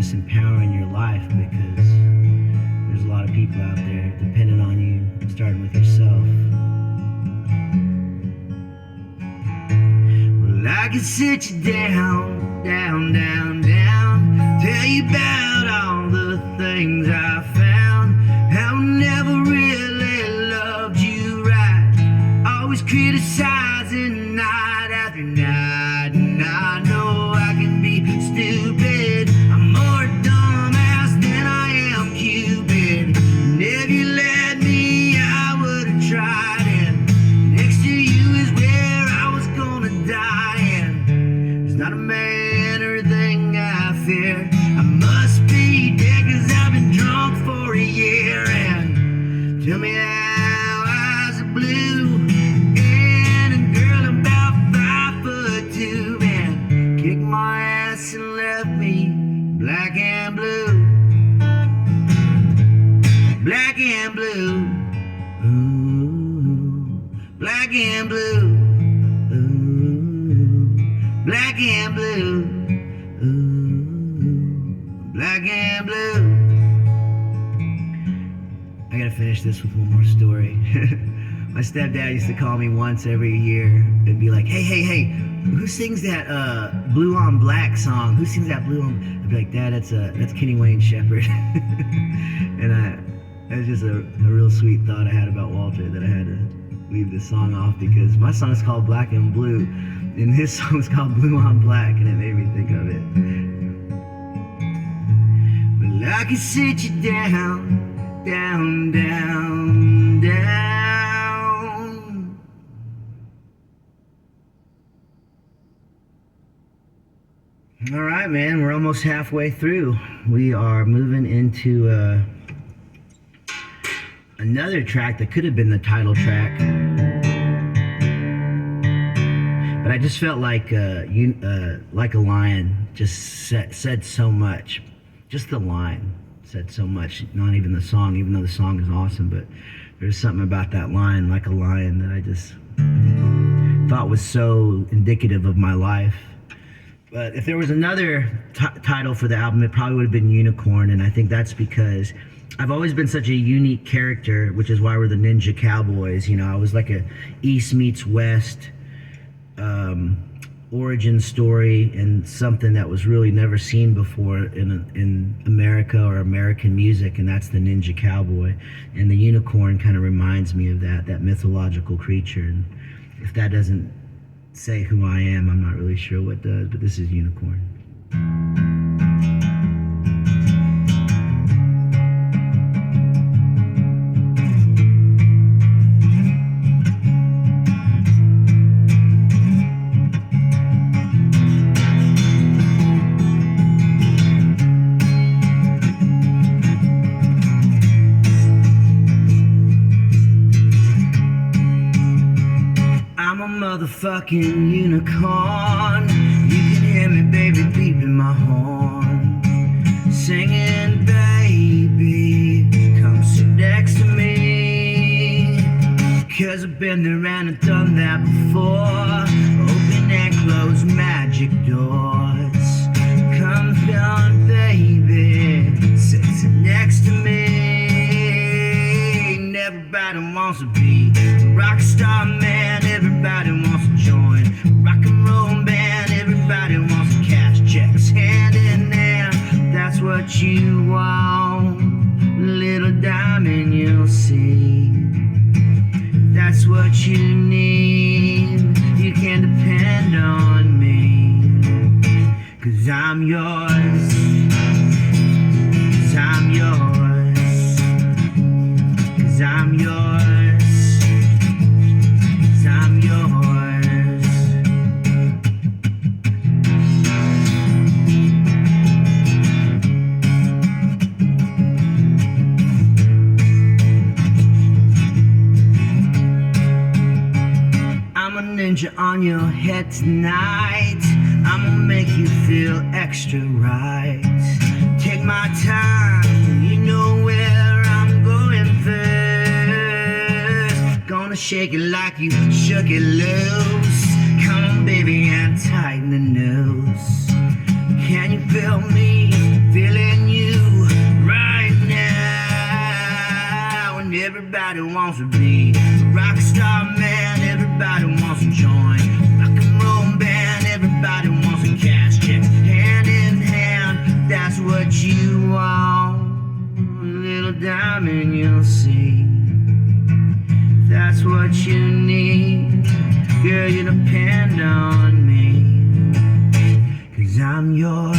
focus and power in your life, because there's a lot of people out there depending on you, starting with yourself. Well, I can sit you down, down, down, down, tell you about all the things I found, how I never really loved you right, always criticizing night after night. And I know I can be stupid, I'm more dumbass than I am Cupid, and if you let me I would've tried, and next to you is where I was gonna die. And there's not a man or a thing I fear, I must be dead 'cause I've been drunk for a year. And tell me how eyes are blue, and a girl about 5'2", man, kicked my ass and left me black and blue, black and blue, ooh, black and blue, ooh, black and blue, ooh, black and blue. I gotta finish this with one more story. My stepdad used to call me once every year and be like, hey, who sings that Blue on Black song? Who sings that Blue on? I'd be like, Dad, that's Kenny Wayne Shepherd. And that was just a real sweet thought I had about Walter, that I had to leave this song off, because my song's called Black and Blue, and his song's called Blue on Black, and it made me think of it. Well, I can sit you down, down, down, down. All right, man, we're almost halfway through. We are moving into another track that could have been the title track, but I just felt like Like a Lion just said so much. Just the line said so much, not even the song, even though the song is awesome, but there's something about that line, Like a Lion, that I just thought was so indicative of my life. But if there was another title for the album, it probably would have been Unicorn, and I think that's because I've always been such a unique character, which is why we're the Ninja Cowboys. You know, I was like a East meets West origin story, and something that was really never seen before in America or American music, and that's the Ninja Cowboy. And the unicorn kind of reminds me of that mythological creature. And if that doesn't say who I am, I'm not really sure what does, but this is Unicorn. Motherfucking unicorn, you can hear me, baby, beeping my horn, singing, baby, come sit next to me, 'cause I've been there and I've done that before, open and close magic doors, come down, baby, sit next to me. And everybody wants to be a rock star, man, everybody wants to join a rock and roll band, everybody wants to cash checks hand in hand. That's what you want, little diamond, you'll see. That's what you need, you can depend on me, 'cause I'm yours, 'cause I'm yours, 'cause I'm yours. Ninja on your head tonight, I'ma make you feel extra right. Take my time, you know where I'm going first. Gonna shake it like you shook it loose. Come on, baby, and tighten the noose. Can you feel me? Feel it? everybody wants to be a rock star man, everybody wants to join rock and roll band, everybody wants to cash checks hand in hand. That's what you want, a little diamond, you'll see. That's what you need, girl, you depend on me. 'Cause I'm yours,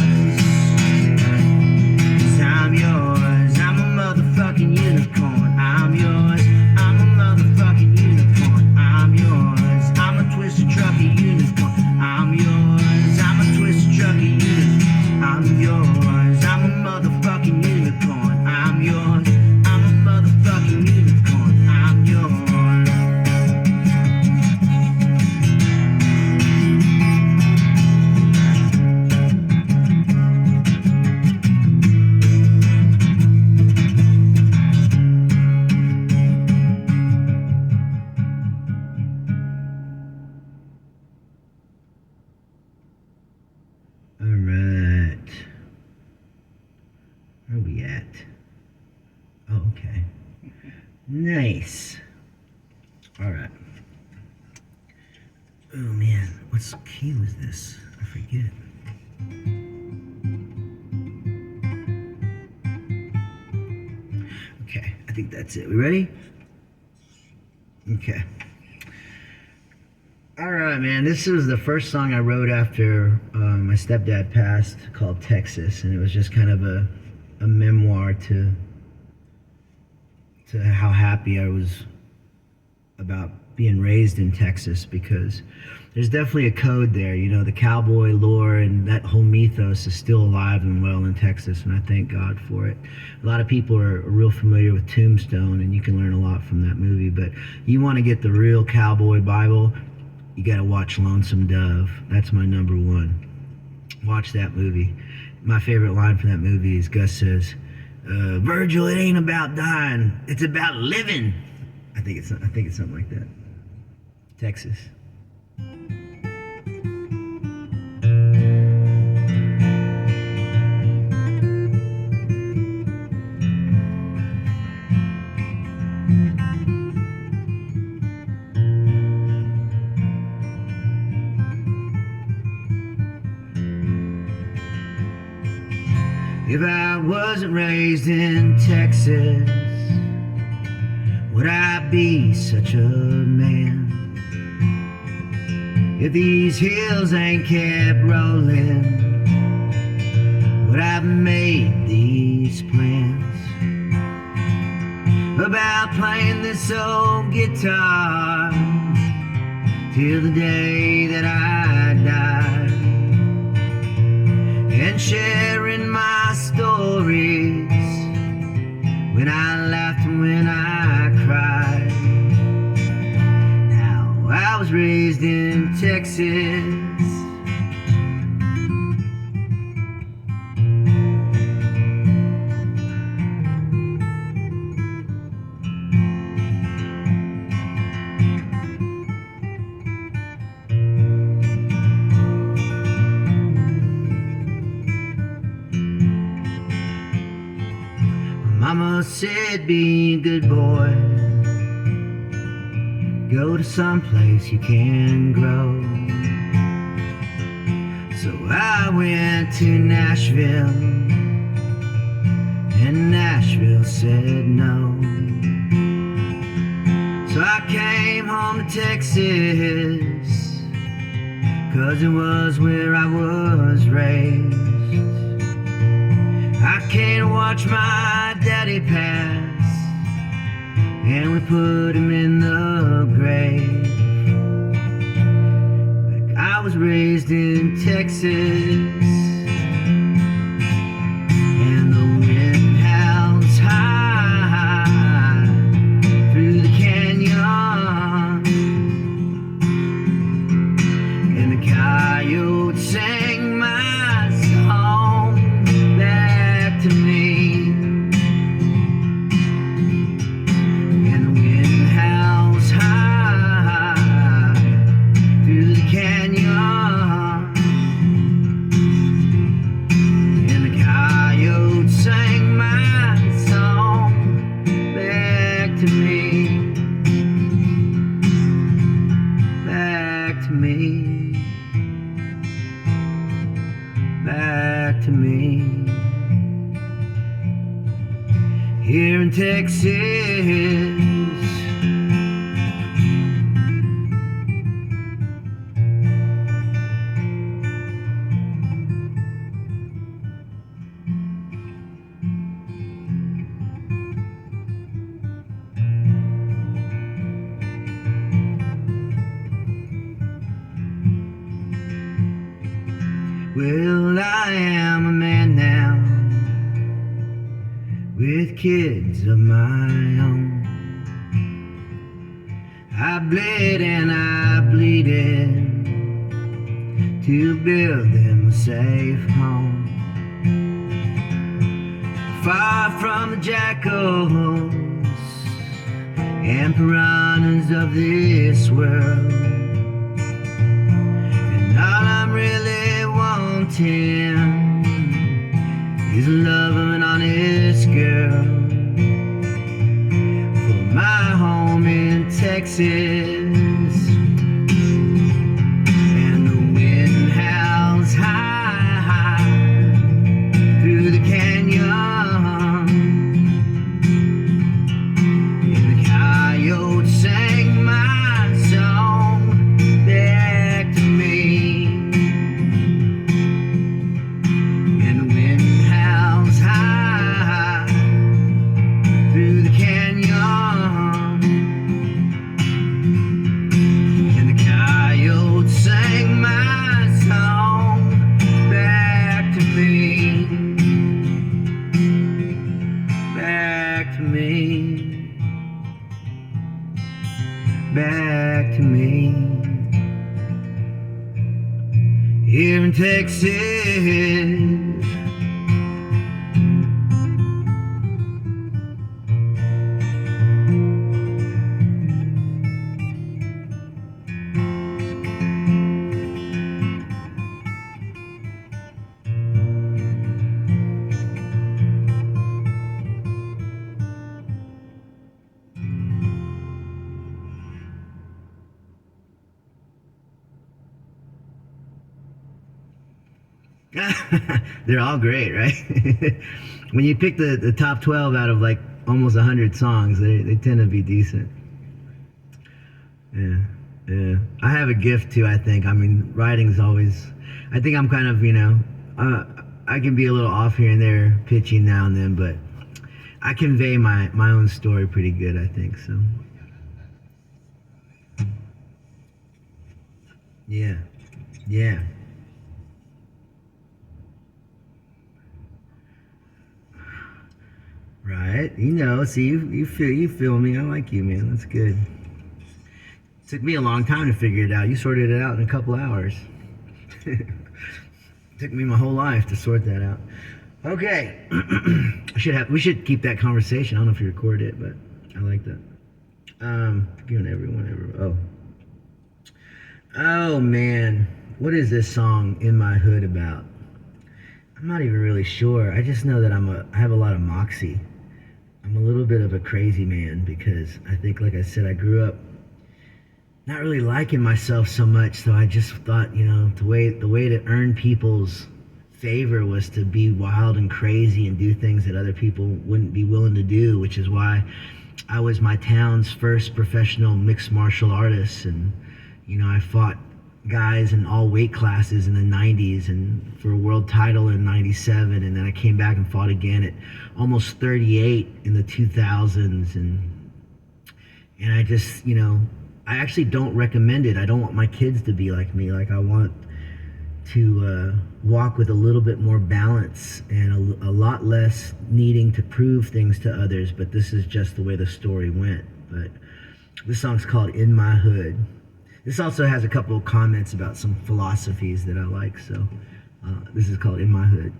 'cause I'm yours, I'm a motherfucking unicorn. I'm yours, I'm a motherfucking unicorn. I'm yours, I'm a twisted trucker unicorn. I'm yours, I'm a twisted trucker unicorn. I'm yours, I'm a motherfucking unicorn. I'm yours, I'm a motherfucking unicorn. I'm yours. Alright. Where are we at? Oh, okay. Nice. Alright. Oh man, what key was this? I forget. Okay, I think that's it. We ready? Okay. Alright, man, this was the first song I wrote after my stepdad passed, called Texas, and it was just kind of a memoir to how happy I was about being raised in Texas, because there's definitely a code there, you know, the cowboy lore and that whole mythos is still alive and well in Texas, and I thank God for it. A lot of people are real familiar with Tombstone, and you can learn a lot from that movie, but you want to get the real cowboy Bible, you gotta watch Lonesome Dove. That's my number one. Watch that movie. My favorite line from that movie is Gus says, Virgil, it ain't about dying, it's about living. I think it's something like that. Texas. If I wasn't raised in Texas, would I be such a man? If these hills ain't kept rolling, would I have made these plans about playing this old guitar till the day that I die, and sharing my stories when I laughed and when I cried. Now I was raised in Texas, Mama said, be a good boy, go to some place you can grow. So I went to Nashville, and Nashville said no. So I came home to Texas, 'cause it was where I was raised. I can't watch my daddy pass, and we put him in the grave. Like I was raised in Texas, and the wind howls high through the canyon, and the coyotes sang my song back to me. me. Here in Texas, well, I am a man now, with kids of my own. I bled and I bleeded to build them a safe home, far from the jackals and piranhas of this world. And all I'm really wanting is the love of an honest girl for my home in Texas. And the wind howls high through the canyon, and the coyotes sang my song back to me. And the wind howls high through the canyon, and the coyotes sang my song back to me, back to me, back to me. Here in Texas, they're all great, right? When you pick the top 12 out of like almost 100 songs, they tend to be decent. Yeah, yeah. I have a gift too, I think. I mean, writing's always, I think I'm kind of, I can be a little off here and there, pitching now and then, but I convey my own story pretty good, I think, so. Yeah, yeah. Right, see, you feel me. I like you, man. That's good. Took me a long time to figure it out. You sorted it out in a couple hours. Took me my whole life to sort that out. Okay, we should keep that conversation. I don't know if you recorded it, but I like that. Giving everyone. Oh man, what is this song "In My Hood" about? I'm not even really sure. I just know that I have a lot of moxie. I'm a little bit of a crazy man because I think, like I said, I grew up not really liking myself so much. So I just thought, the way to earn people's favor was to be wild and crazy and do things that other people wouldn't be willing to do, which is why I was my town's first professional mixed martial artist. And, I fought guys in all weight classes in the 90s and for a world title in 97, and then I came back and fought again at almost 38 in the 2000s, and I just, I actually don't recommend it. I don't want my kids to be like me. Like, I want to walk with a little bit more balance and a lot less needing to prove things to others, but this is just the way the story went. But this song's called "In My Hood." This also has a couple of comments about some philosophies that I like, so this is called "In My Hood."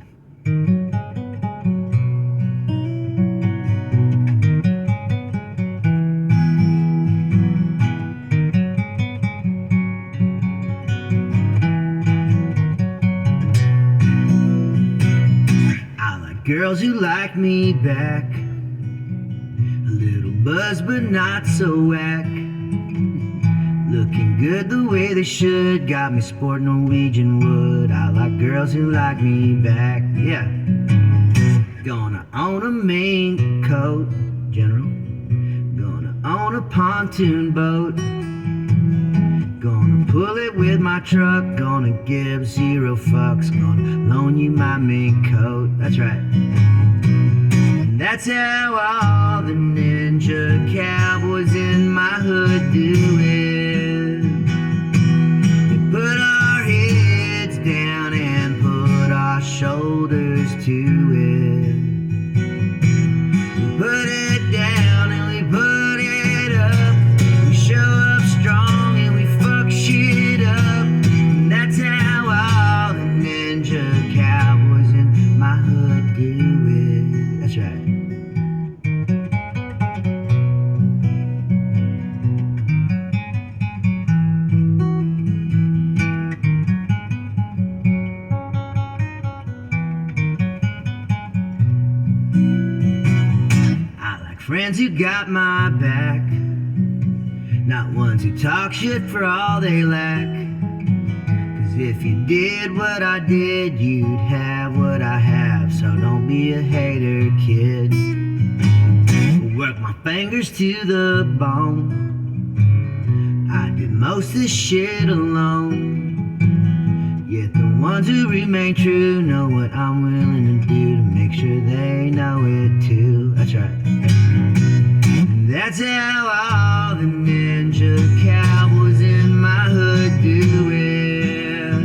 I like girls who like me back, a little buzz but not so whack, Looking good the way they should. Got me sporting Norwegian wood. I like girls who like me back. Yeah. Gonna own a mink coat, General. Gonna own a pontoon boat. Gonna pull it with my truck. Gonna give 0 fucks. Gonna loan you my mink coat. That's right. And that's how all the ninja cowboys in my hood do it. We put our heads down and put our shoulders to it. We put it down and we put it up. We show up strong and we fuck shit up. And that's how all the ninja cowboys in my hood do it. That's right. Friends who got my back, not ones who talk shit for all they lack. Cause if you did what I did, you'd have what I have. So don't be a hater, kid. Work my fingers to the bone. I did most of this shit alone. Yet the ones who remain true know what I'm willing to do to make sure they know it too. That's right. That's how all the ninja cowboys in my hood do it.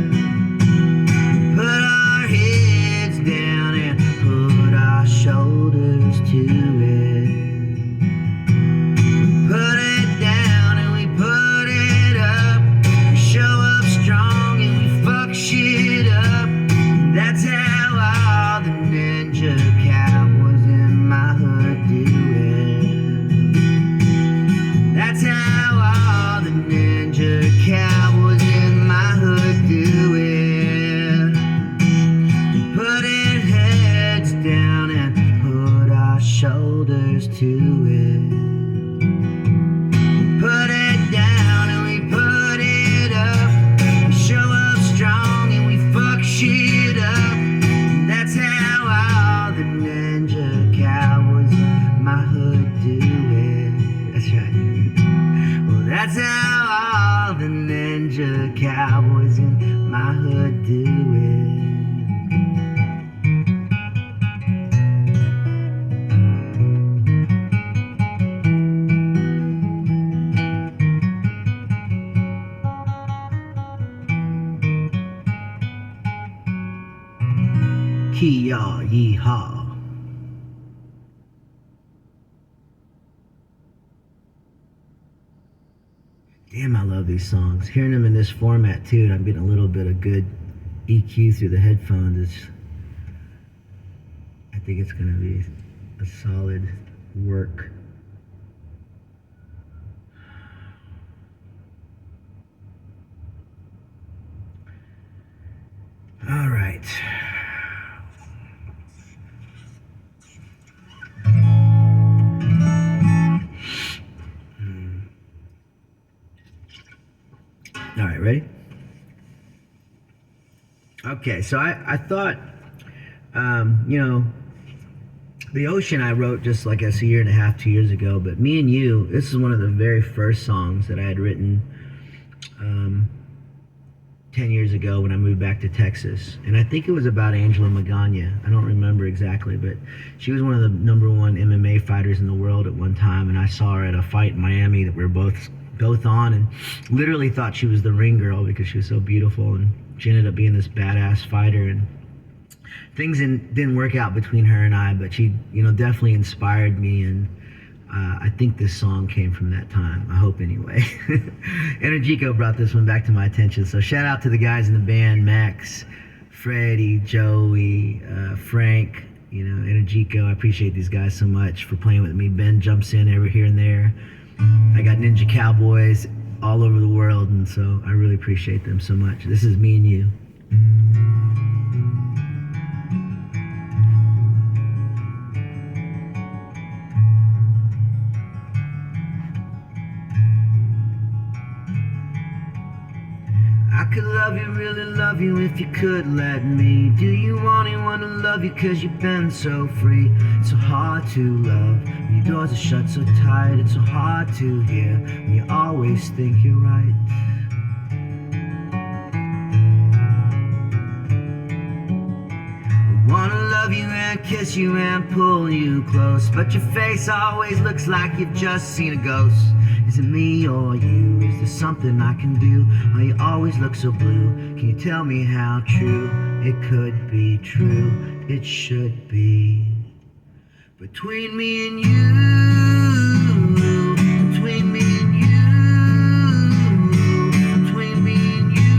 Put our heads down and put our shoulders to it. We put it down and we put it up. We show up strong and we fuck shit up. That's how all the ninja cowboys in my hood do it. That's how all the ninja cowboys in my hood do it. We put it heads down and put our shoulders to it. We put it down and we put it up. We show up strong and we fuck shit up. That's how all the ninja cowboys in my hood do it. That's right. That's how all the ninja cowboys in my hood do it. Ki-yaw, yee-haw. Damn, I love these songs. Hearing them in this format too, and I'm getting a little bit of good EQ through the headphones. I think it's gonna be a solid work. All right. All right, ready? Okay, so I thought, The Ocean I wrote just like a year and a half, 2 years ago, but Me and You, this is one of the very first songs that I had written 10 years ago when I moved back to Texas. And I think it was about Angela Magana. I don't remember exactly, but she was one of the #1 MMA fighters in the world at one time, and I saw her at a fight in Miami that we were both on, and literally thought she was the ring girl because she was so beautiful, and she ended up being this badass fighter, and things didn't work out between her and I, but she definitely inspired me, and I think this song came from that time. I hope anyway. Energico brought this one back to my attention, so shout out to the guys in the band, Max, Freddie, Joey, Frank, Energico. I appreciate these guys so much for playing with me. Ben jumps in every here and there. I got ninja cowboys all over the world, and so I really appreciate them so much. This is Me and You. could love you, really love you if you could let me. Do you want anyone to love you cause you've been so free? It's so hard to love when your doors are shut so tight. It's so hard to hear when you always think you're right. I wanna love you and kiss you and pull you close, but your face always looks like you've just seen a ghost. Is it me or you? Is there something I can do? Oh, you always look so blue. Can you tell me how true it could be true? It should be. Between me and you, between me and you, between me and you,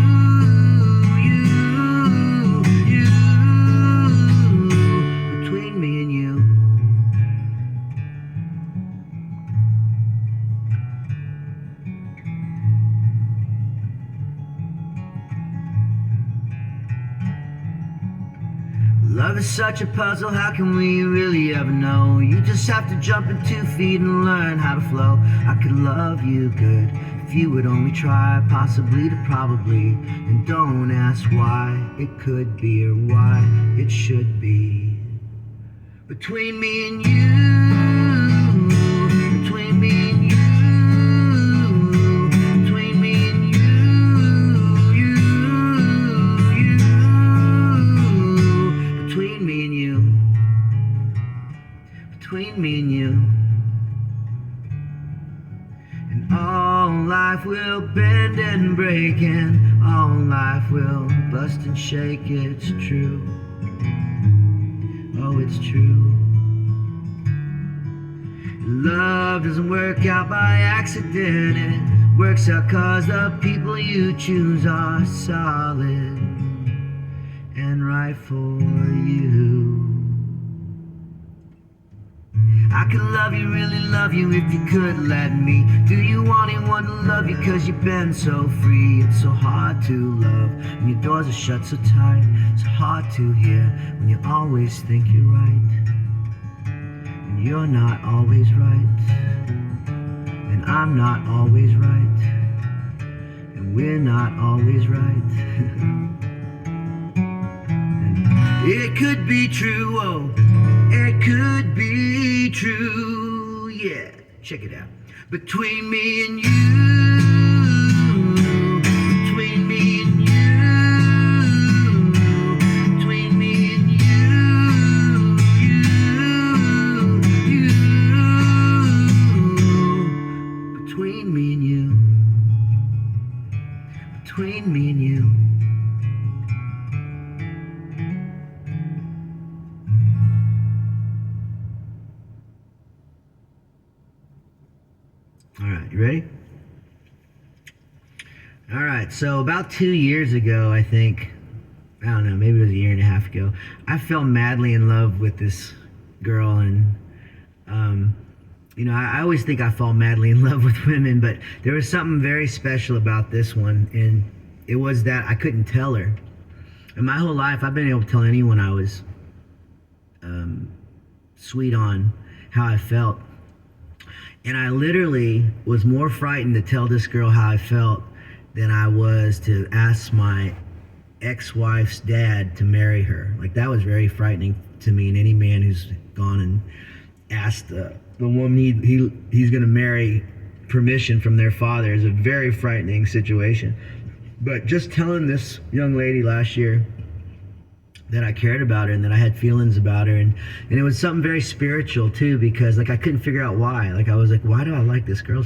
between me and you. Love is such a puzzle, how can we really ever know? You just have to jump in 2 feet and learn how to flow. I could love you good if you would only try, possibly to probably. And don't ask why it could be or why it should be. Between me and you, between me and you, between me and you, between me and you, between me and you. And all life will bend and break, and all life will bust and shake. It's true, oh it's true. Love doesn't work out by accident, it works out cause the people you choose are solid and right for you. I could love you, really love you if you could let me. Do you want anyone to love you cause you've been so free? It's so hard to love when your doors are shut so tight. It's hard to hear when you always think you're right, and you're not always right, and I'm not always right, and we're not always right. It could be true, oh, it could be true, yeah, check it out. Between me and you, between me and you, between me and you, between me and you, between me and you. All right, you ready? All right, so about 2 years ago, I think, I don't know, maybe it was a year and a half ago, I fell madly in love with this girl, and, you know, I always think I fall madly in love with women, but there was something very special about this one, and it was that I couldn't tell her. And my whole life, I've been able to tell anyone I was sweet on how I felt. And I literally was more frightened to tell this girl how I felt than I was to ask my ex-wife's dad to marry her. Like, that was very frightening to me, and any man who's gone and asked the woman he's going to marry permission from their father is a very frightening situation. But just telling this young lady last year that I cared about her and that I had feelings about her, and it was something very spiritual too, because like I couldn't figure out why. Like I was like, why do I like this girl?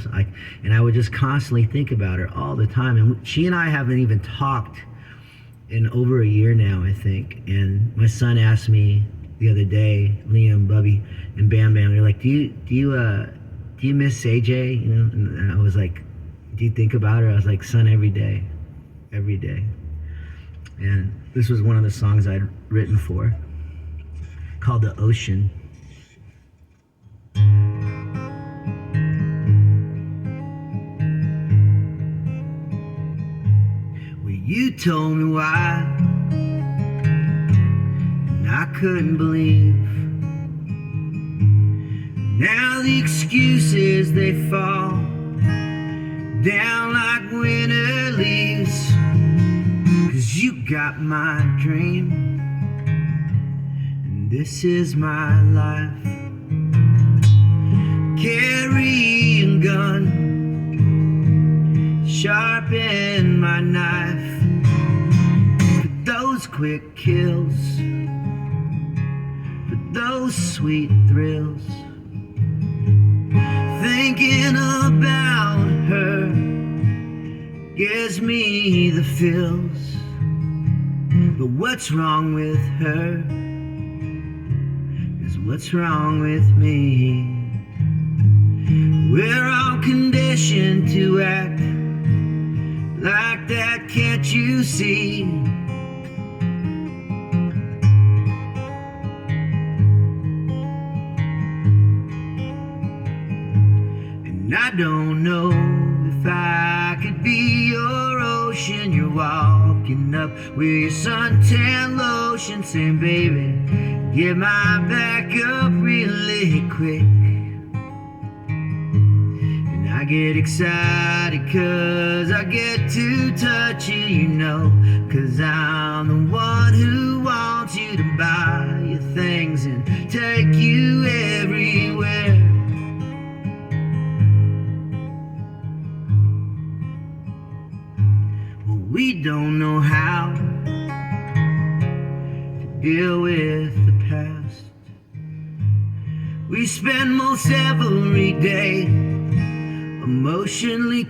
And I would just constantly think about her all the time. And she and I haven't even talked in over a year now, I think. And my son asked me the other day, Liam, Bubby, and Bam Bam, they're like, do you miss AJ? You know? And I was like, do you think about her? I was like, son, every day. And this was one of the songs I'd written for, called The Ocean. Well, you told me why, and I couldn't believe. Now the excuses, they fall down like winter leaves. got my dream, and this is my life. Carrying gun, sharpen my knife for those quick kills, for those sweet thrills. Thinking about her gives me the feels. But what's wrong with her is what's wrong with me. We're all conditioned to act like that, can't you see? And I don't know if I could be your ocean. You're walking up with your suntan lotion, saying, baby, get my back up really quick. And I get excited 'cause I get to touch you, you know, 'cause I'm the one who wants you to buy your things and take you everywhere. We don't know how to deal with the past. We spend most every day emotionally